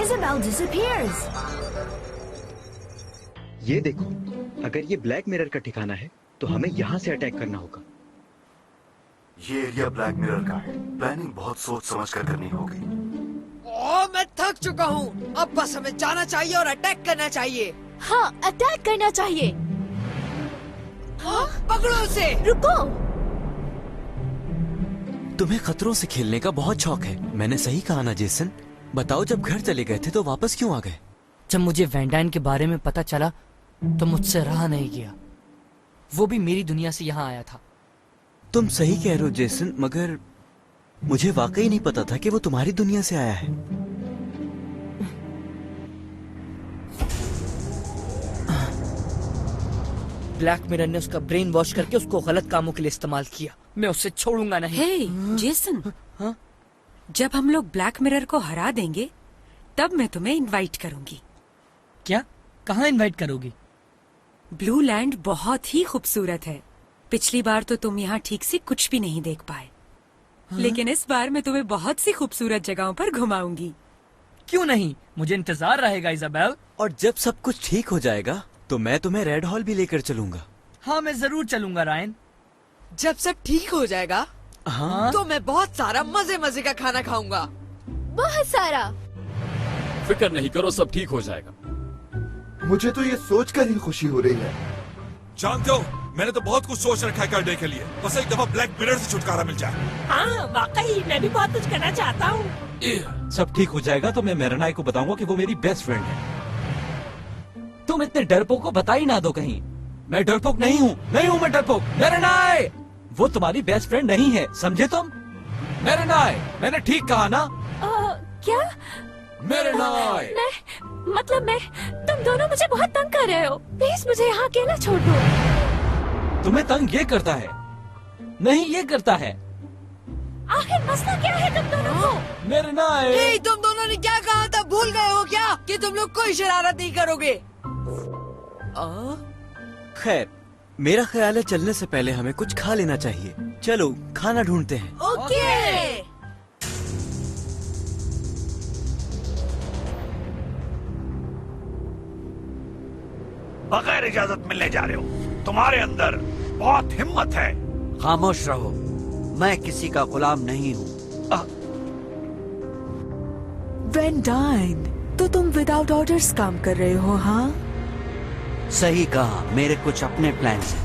Isabel disappears. ये देखो, अगर ये ब्लैक मिरर का ठिकाना है तो हमें यहाँ से अटैक करना होगा। ये एरिया ब्लैक मिरर का है। प्लानिंग बहुत सोच समझ कर करनी होगी। मैं थक चुका हूँ। अब बस हमें जाना चाहिए और अटैक करना चाहिए। हाँ, अटैक करना चाहिए। पकड़ो उसे। रुको। तुम्हें खतरों से खेलने का बहुत शौक है। मैंने सही कहा ना जेसन? बताओ, जब घर चले गए थे तो वापस क्यों आ गए? जब मुझे वैंडाइन के बारे में पता चला तो मुझसे रहा नहीं गया। वो भी मेरी दुनिया से यहाँ आया था। तुम सही कह रहे हो जेसन, मगर मुझे वाकई नहीं पता था कि वो तुम्हारी दुनिया से आया है। ब्लैक मिरर ने उसका ब्रेन वॉश करके उसको गलत कामों के लिए इस्तेमाल किया। मैं उसे छोड़ूंगा नहीं। हे जेसन, जब हम लोग ब्लैक मिरर को हरा देंगे तब मैं तुम्हें इनवाइट करूंगी। क्या? कहाँ इनवाइट करोगी? ब्लू लैंड बहुत ही खूबसूरत है। पिछली बार तो तुम यहाँ ठीक से कुछ भी नहीं देख पाए, लेकिन इस बार मैं तुम्हें बहुत सी खूबसूरत जगहों पर घुमाऊंगी। क्यों नहीं, मुझे इंतजार रहेगा इजाबेल। और जब सब कुछ ठीक हो जाएगा तो मैं तुम्हें रेड हॉल भी लेकर चलूंगा। हाँ, मैं जरूर चलूंगा रायन। जब सब ठीक हो जाएगा हाँ? तो मैं बहुत सारा मजे मजे का खाना खाऊंगा। बहुत सारा। फिक्र नहीं करो, सब ठीक हो जाएगा। मुझे तो ये सोचकर ही खुशी हो रही है। जानते हो, मैंने तो बहुत कुछ सोच रखा है करने के लिए। बस एक दफा ब्लैक मिरर से छुटकारा मिल जाए। हाँ, वाकई मैं भी बहुत कुछ करना चाहता हूँ। सब ठीक हो जाएगा तो मैं मेरनाई को बताऊंगा कि वो मेरी बेस्ट फ्रेंड है। तुम इतने डरपोक को बता ही ना दो कहीं। मैं डरपोक नहीं हूँ, नहीं हूँ मैं डरपोक। मेरनाई, वो तुम्हारी बेस्ट फ्रेंड नहीं है, समझे तुम? मेरनाई, मैंने ठीक कहा ना? क्या? मेरनाई, मैं तुम दोनों मुझे बहुत तंग कर रहे हो। प्लीज मुझे यहाँ अकेला छोड़ दो। तुम्हें तंग ये करता है, नहीं ये करता है। आखिर मसला क्या है तुम दोनों को? मेरनाई, तुम दोनों ने क्या कहा था? भूल गए हो क्या कि तुम लोग कोई शरारत नहीं करोगे? खैर, मेरा ख्याल है चलने से पहले हमें कुछ खा लेना चाहिए। चलो खाना ढूंढते हैं। ओके। बगैर इजाजत मिलने जा रहे हो। तुम्हारे अंदर बहुत हिम्मत है। खामोश रहो, मैं किसी का गुलाम नहीं हूँ। वैंडाइन, तो तुम विदाउट ऑर्डर्स काम कर रहे हो? हाँ, सही कहा, मेरे कुछ अपने प्लान्स हैं।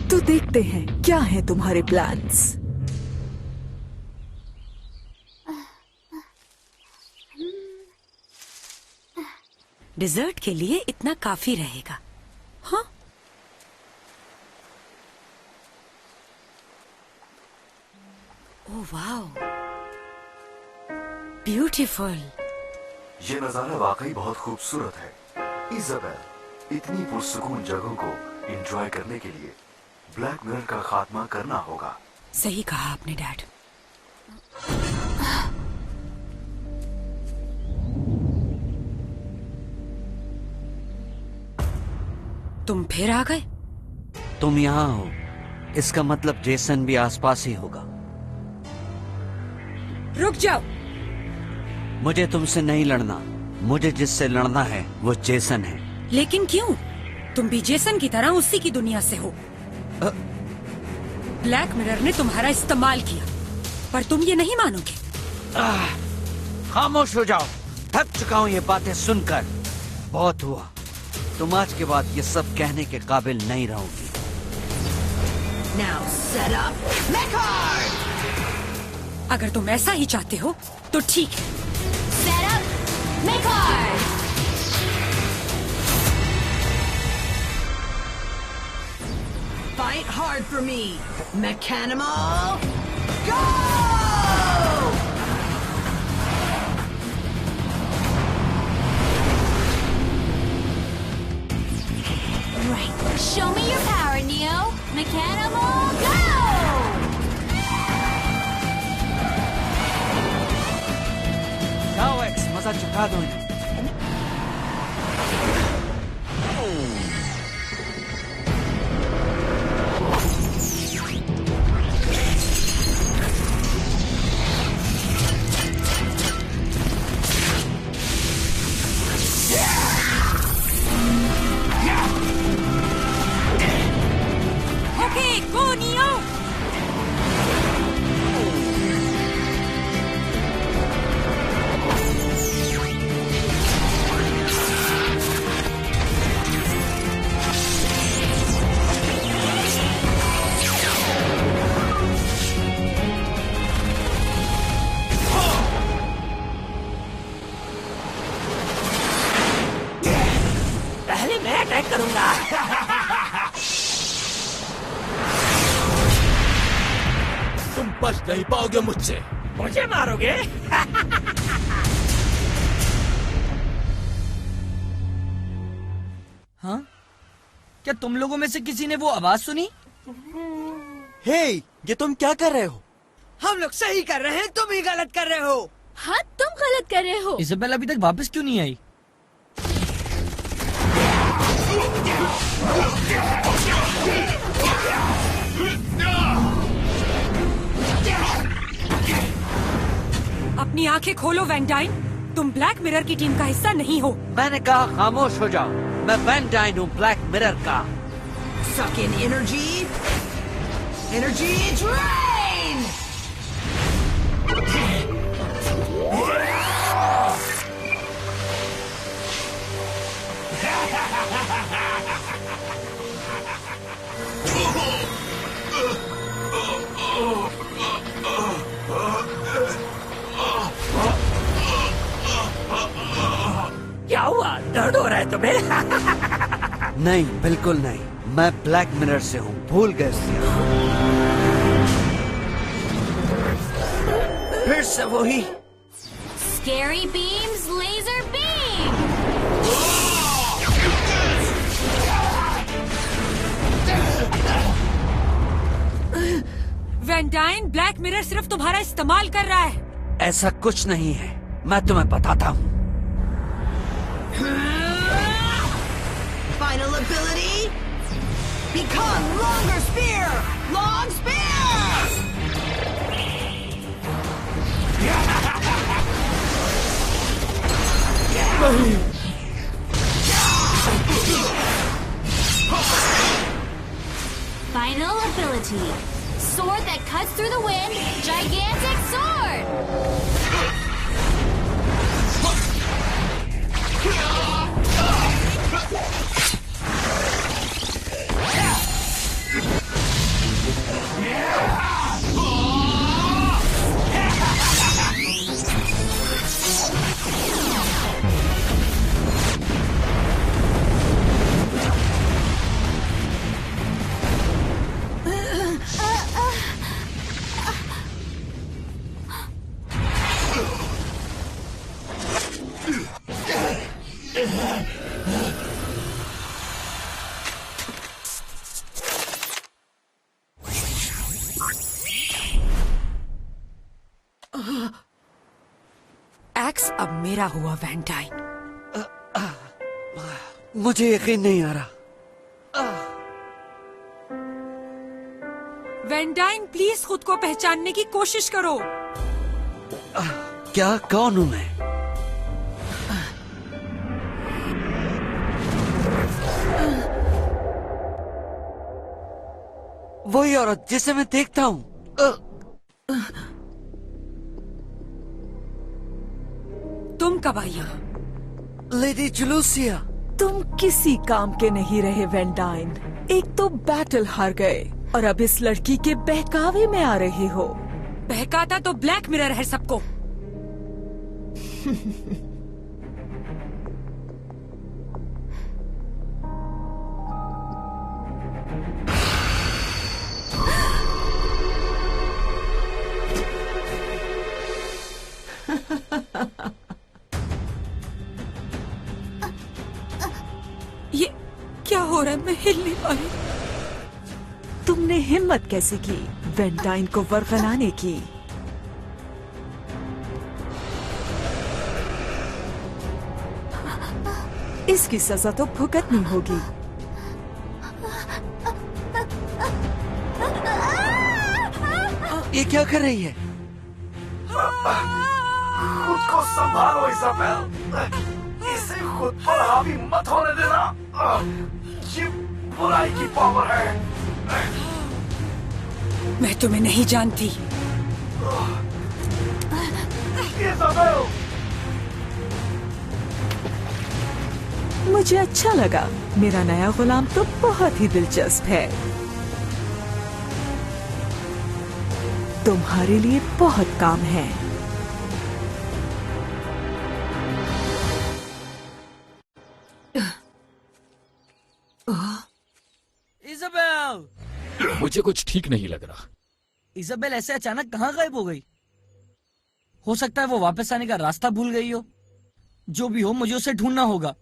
तो देखते हैं क्या है तुम्हारे प्लान्स। डिजर्ट के लिए इतना काफी रहेगा। हाँ, ओह वाओ, ब्यूटीफुल। ये नजारा वाकई बहुत खूबसूरत है। इजाबेल, इतनी पुरसुकून जगहों को एंजॉय करने के लिए ब्लैक मिरर का खात्मा करना होगा। सही कहा आपने डैड। तुम फिर आ गए? तुम यहाँ हो, इसका मतलब जेसन भी आसपास ही होगा। रुक जाओ। मुझे तुमसे नहीं लड़ना, मुझे जिससे लड़ना है वो जेसन है। लेकिन क्यों? तुम भी जेसन की तरह उसी की दुनिया से हो। ब्लैक मिरर ने तुम्हारा इस्तेमाल किया, पर तुम ये नहीं मानोगे। खामोश हो जाओ, थक चुका हूँ ये बातें सुनकर। बहुत हुआ, तुम आज के बाद ये सब कहने के काबिल नहीं रहोगी। Now set up Mechard! अगर तुम ऐसा ही चाहते हो तो ठीक है। Set up Mechard! Fight hard for me, Mechanimal! Go! Right. Show me your power, Neo. Mechanimal, go! जाओ एक्स, मजा चुका दो इन्हें। बच नहीं पाओगे मुझसे। मुझे मारोगे? हाँ, क्या तुम लोगों में से किसी ने वो आवाज सुनी? हे, ये तुम क्या कर रहे हो? हम लोग सही कर रहे हैं, तुम ही गलत कर रहे हो। हाँ, तुम गलत कर रहे हो। इज़ाबेल अभी तक वापस क्यों नहीं आई? अपनी आंखें खोलो वैन तुम ब्लैक मिरर की टीम का हिस्सा नहीं हो। मैंने कहा खामोश हो जाओ। मैं वैन डाइन हूँ, ब्लैक मिरर का। Suck in energy. Energy drain. क्या हुआ? दर्द हो रहा है तुम्हें? नहीं, बिल्कुल नहीं। मैं ब्लैक मिरर से हूँ, भूल गए थे। फिर से वही। Scary beams, laser beam. Van black mirror सिर्फ तुम्हारा इस्तेमाल कर रहा है। ऐसा कुछ नहीं है, मैं तुम्हें बताता हूँ। Final ability. Become longer spear. Long spear. Final ability. Sword that cuts through the wind. Gigantic sword. X अब मेरा हुआ वैन मुझे यकीन नहीं आ रहा। वैन प्लीज खुद को पहचानने की कोशिश करो। क्या, कौन हूँ मैं? वही औरत जिसे मैं देखता हूँ। तुम कब आई यहाँ? लेडी जुलूसिया। तुम किसी काम के नहीं रहे वैन। एक तो बैटल हार गए और अब इस लड़की के बहकावे में आ रही हो। बहकाता तो ब्लैक मिरर है सबको। ये क्या हो रहा है? मैं हिल नहीं पा रही। तुमने हिम्मत कैसे की वैन को वरगलाने की? इसकी सजा तो भुगतनी होगी। ये क्या कर रही है? खुद को संभालो इज़ाबेल, इसे खुद पर हावी मत होने देना। ये बुराई की पावर है। मैं तुम्हें नहीं जानती। इज़ाबेल, मुझे अच्छा लगा। मेरा नया गुलाम तो बहुत ही दिलचस्प है। तुम्हारे लिए बहुत काम है। इज़ाबेल! मुझे कुछ ठीक नहीं लग रहा। इजाबेल ऐसे अचानक कहाँ गायब हो गई? हो सकता है वो वापस आने का रास्ता भूल गई हो। जो भी हो, मुझे उसे ढूंढना होगा।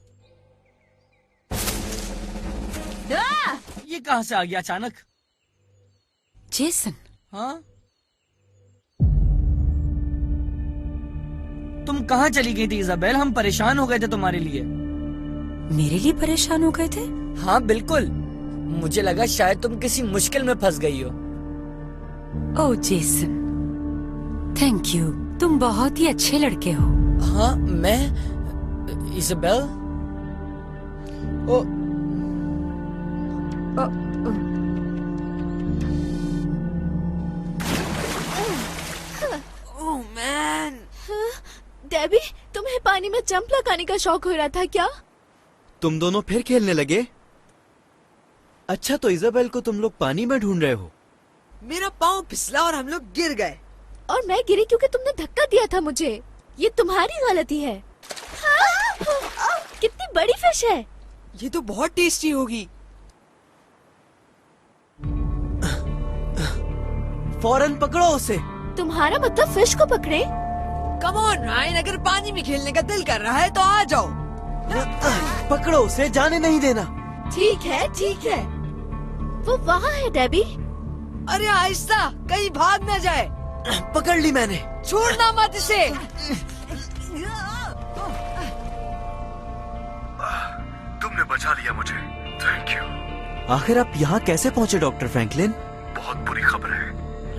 ये कहाँ से आ गया अचानक? जेसन। हाँ, तुम कहाँ चली गई थी इजाबेल? हम परेशान हो गए थे तुम्हारे लिए। मेरे लिए परेशान हो गए थे? हाँ बिल्कुल, मुझे लगा शायद तुम किसी मुश्किल में फंस गई हो। ओह जेसन, थैंक यू, तुम बहुत ही अच्छे लड़के हो। हाँ, मैं इजाबेल। ओ, ओह मैन। डेबी, तुम्हें पानी में जंप लगाने का शौक हो रहा था क्या? तुम दोनों फिर खेलने लगे? अच्छा, तो इजाबेल को तुम लोग पानी में ढूंढ रहे हो? मेरा पाँव फिसला और हम लोग गिर गए। और मैं गिरी क्योंकि तुमने धक्का दिया था मुझे। ये तुम्हारी गलती है। कितनी बड़ी फिश है। ये तो बहुत टेस्टी होगी। फौरन पकड़ो उसे। तुम्हारा मतलब फिश को पकड़े? कम ऑन रायन, अगर पानी में खेलने का दिल कर रहा है तो आ जाओ। पकड़ो उसे, जाने नहीं देना। ठीक है, ठीक है। वो वहाँ है डेबी। अरे आहिस्ता, कहीं भाग न जाए। पकड़ ली मैंने। छोड़ना मत इसे। तुमने बचा लिया मुझे, थैंक यू। आखिर आप यहाँ कैसे पहुँचे डॉक्टर फ्रैंकलिन? बहुत बुरी खबर है,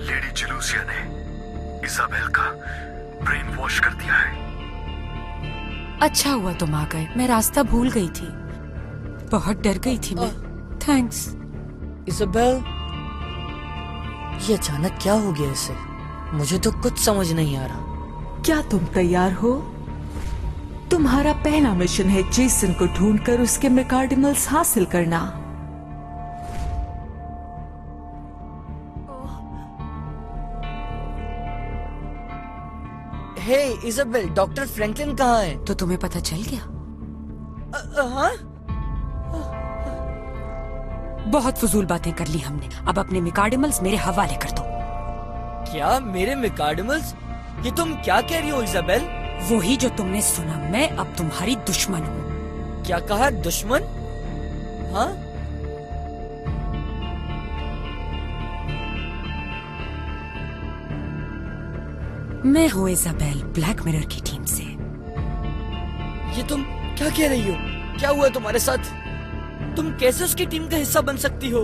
लेडी जेलूसिया ने इजाबेल का ब्रेन वॉश कर दिया है। अच्छा हुआ तुम आ गए, मैं रास्ता भूल गई थी। बहुत डर गई थी मैं। थैंक्स। इजाबेल, ये अचानक क्या हो गया इसे? मुझे तो कुछ समझ नहीं आ रहा। क्या तुम तैयार हो? तुम्हारा पहला मिशन है जेसन को ढूंढकर उसके मेकार्डिनल्स हासिल करना। हे इजाबेल, डॉक्टर फ्रैंकलिन कहाँ है? तो तुम्हें पता चल गया? हाँ? बहुत फजूल बातें कर ली हमने। अब अपने मिकार्डिमल्स मेरे हवाले कर दो। क्या मेरे मिकार्डिमल्स? ये तुम क्या कह रही हो इजाबेल? वही जो तुमने सुना, मैं अब तुम्हारी दुश्मन हूँ। क्या कहा, दुश्मन? हाँ? मैं हूँ इजाबेल, ब्लैक मिरर की टीम से। ये तुम क्या कह रही हो? क्या हुआ तुम्हारे साथ? तुम कैसे उसकी टीम का हिस्सा बन सकती हो?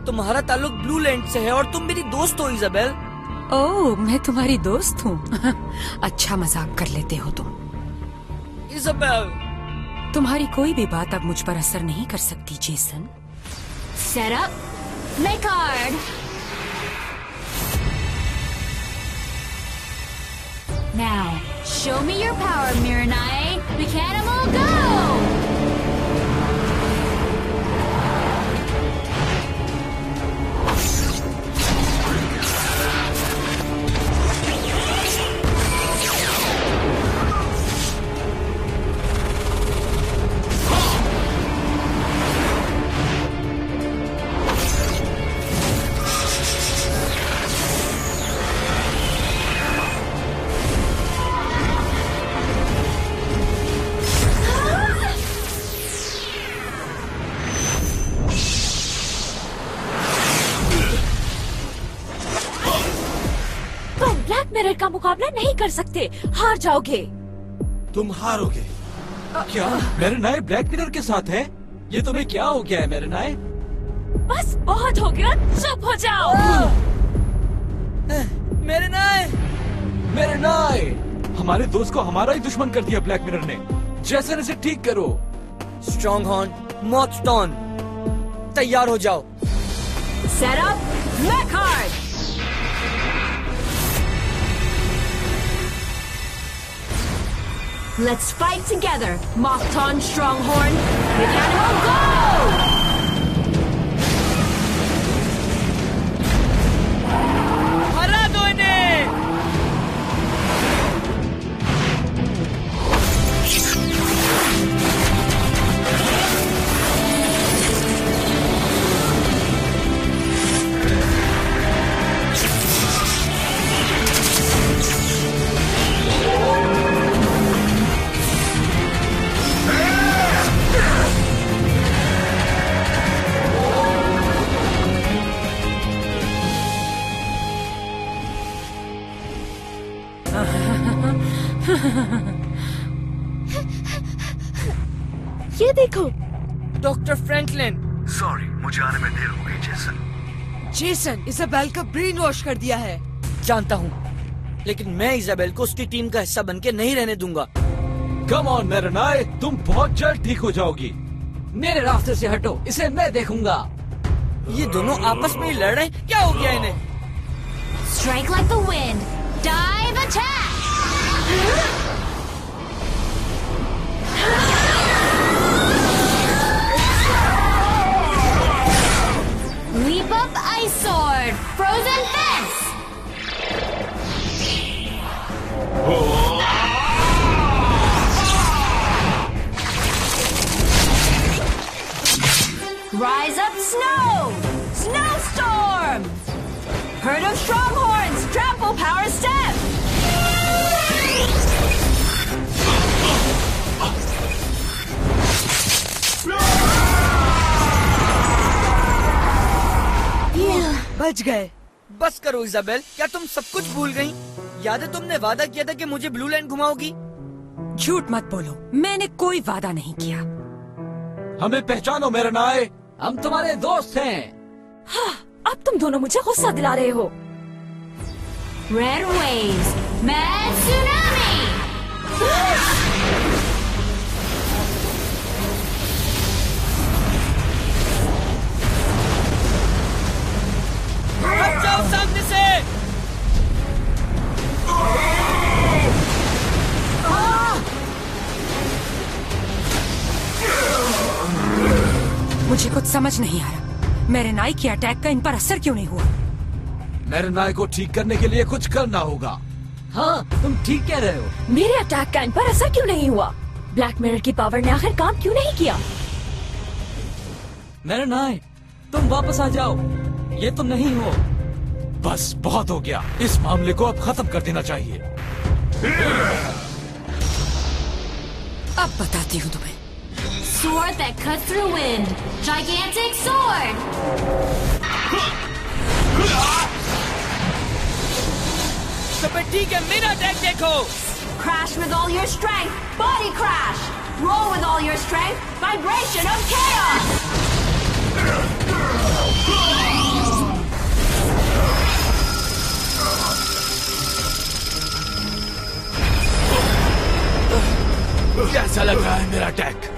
तुम्हारा ताल्लुक ब्लू लैंड से है और तुम मेरी दोस्त हो इजाबेल। ओह, मैं तुम्हारी दोस्त हूँ। अच्छा मजाक कर लेते हो तुम। इजाबेल, तुम्हारी कोई भी बात अब मुझ पर असर नहीं कर सकती Jason. Set up, Mecard. Now, show me your power, Miranai. Mechanimal, go! Mirror का मुकाबला नहीं कर सकते, हार जाओगे। तुम हारोगे? क्या मेरे नए ब्लैक मिरर के साथ है? ये तुम्हें क्या हो गया है मेरे नए? बस बहुत हो गया, चुप हो जाओ। मेरे नए, मेरे नए, हमारे दोस्त को हमारा ही दुश्मन कर दिया ब्लैक मिरर ने। जैसे इसे ठीक करो। स्ट्रॉन्ग हॉर्न, मॉथ स्टोन, तैयार हो जाओ। Set up, Mecard. Let's fight together, Mothton Stronghorn. Mechanimal, go! हरा दो इन्हें! ये देखो डॉक्टर फ्रैंकलिन। सॉरी, मुझे आने में देर हो गई जेसन। जेसन इजाबेल का ब्रेन वॉश कर दिया है। जानता हूँ, लेकिन मैं इजाबेल को उसकी टीम का हिस्सा बनके नहीं रहने दूंगा। कम ऑन मेरेनाई, तुम बहुत जल्द ठीक हो जाओगी। मेरे रास्ते से हटो, इसे मैं देखूंगा। ये दोनों आपस में ही लड़ रहे हैं, क्या हो गया इन्हें? Strike like the wind. Dive attack. Leap up ice sword. Frozen fence. Rise up snow. Snowstorm. Herd of Stronghorns, trample power step! बच गए। बस करो इजाबेल, क्या तुम सब कुछ भूल गई? याद है तुमने वादा किया था कि मुझे ब्लू लैंड घुमाओगी? झूठ मत बोलो, मैंने कोई वादा नहीं किया। हमें पहचानो मेरेनाई, हम तुम्हारे दोस्त हैं। हाँ, अब तुम दोनों मुझे गुस्सा दिला रहे हो। Red waves, mad tsunami! हट जाओ सामने से! मुझे कुछ समझ नहीं आ रहा, मेरेनाई की अटैक का इन पर असर क्यों नहीं हुआ? मेरेनाई को ठीक करने के लिए कुछ करना होगा। हाँ, तुम ठीक कह रहे हो। मेरे अटैक का इन पर असर क्यों नहीं हुआ? ब्लैक मिरर की पावर ने आखिर काम क्यों नहीं किया? मेरेनाई, तुम वापस आ जाओ, ये तुम नहीं हो। बस बहुत हो गया, इस मामले को अब खत्म कर देना चाहिए। अब बताती हूँ तुम्हें। Sword that cuts through wind. Gigantic sword! तो फिर ठीक है, मेरा अटैक देखो। Crash with all your strength. Body crash. Roll with all your strength. Vibration of chaos. कैसा लग रहा है मेरा अटैक?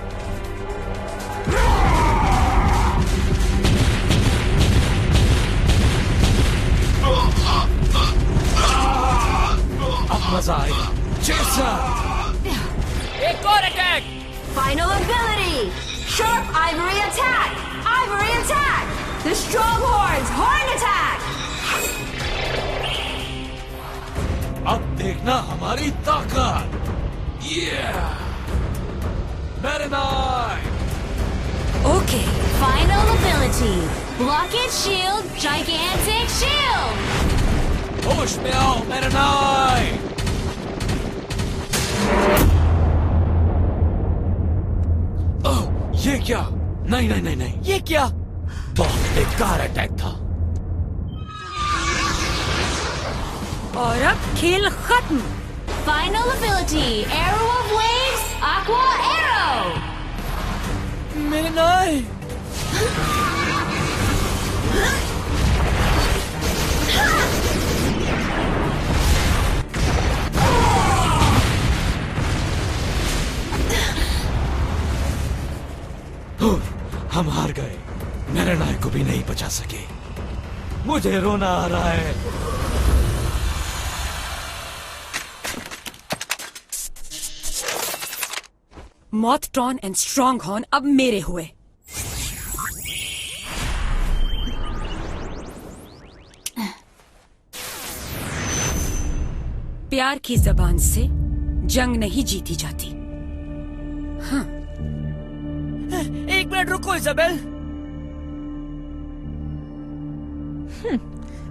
अब मजा आएगा। जेसन! एक और attack! Final ability. Sharp ivory attack. Ivory attack. The Stronghorns horn attack. अब देखना हमारी ताकत। मेरेनाई! Okay. Final ability. Blockage shield. Gigantic shield. होश में आओ मेरेनाई! ओह, ये क्या? नहीं नहीं नहीं नहीं, ये क्या? बहुत बेकार अटैक था। और अब खेल खत्म। Final ability. Arrow of waves. Aqua arrow. मेरेनाई! हम हार गए, मेरेनाई को भी नहीं बचा सके। मुझे रोना आ रहा है। मॉथट्रॉन एंड स्ट्रॉन्गहॉर्न अब मेरे हुए। प्यार की जबान से जंग नहीं जीती जाती। हाँ। एक मिनट रुको इजाबेल।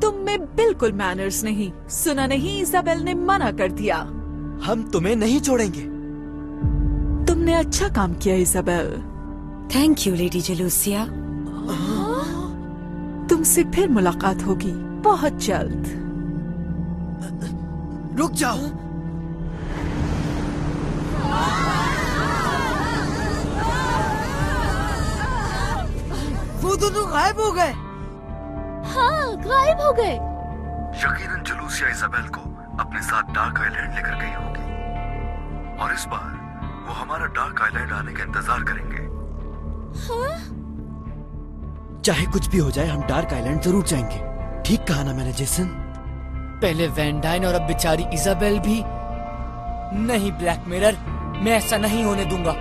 तुम में बिल्कुल मैनर्स नहीं। सुना नहीं, इजाबेल ने मना कर दिया। हम तुम्हें नहीं छोड़ेंगे। तुमने अच्छा काम किया Isabel. Thank you lady Jealousia. तुमसे फिर मुलाकात होगी बहुत जल्द। रुक जाओ। वो दोनों गायब हो गए। हाँ, गायब हो गए। यकीनन जुलूसिया इजाबेल को अपने साथ डार्क आइलैंड लेकर गई होगी और इस बार वो हमारा डार्क आइलैंड आने का इंतजार करेंगे। हाँ? चाहे कुछ भी हो जाए हम डार्क आइलैंड जरूर जाएंगे। ठीक कहा ना मैंने जेसन? पहले वैन डाइन और अब बेचारी इजाबेल भी। नहीं ब्लैक मिरर, मैं ऐसा नहीं होने दूंगा।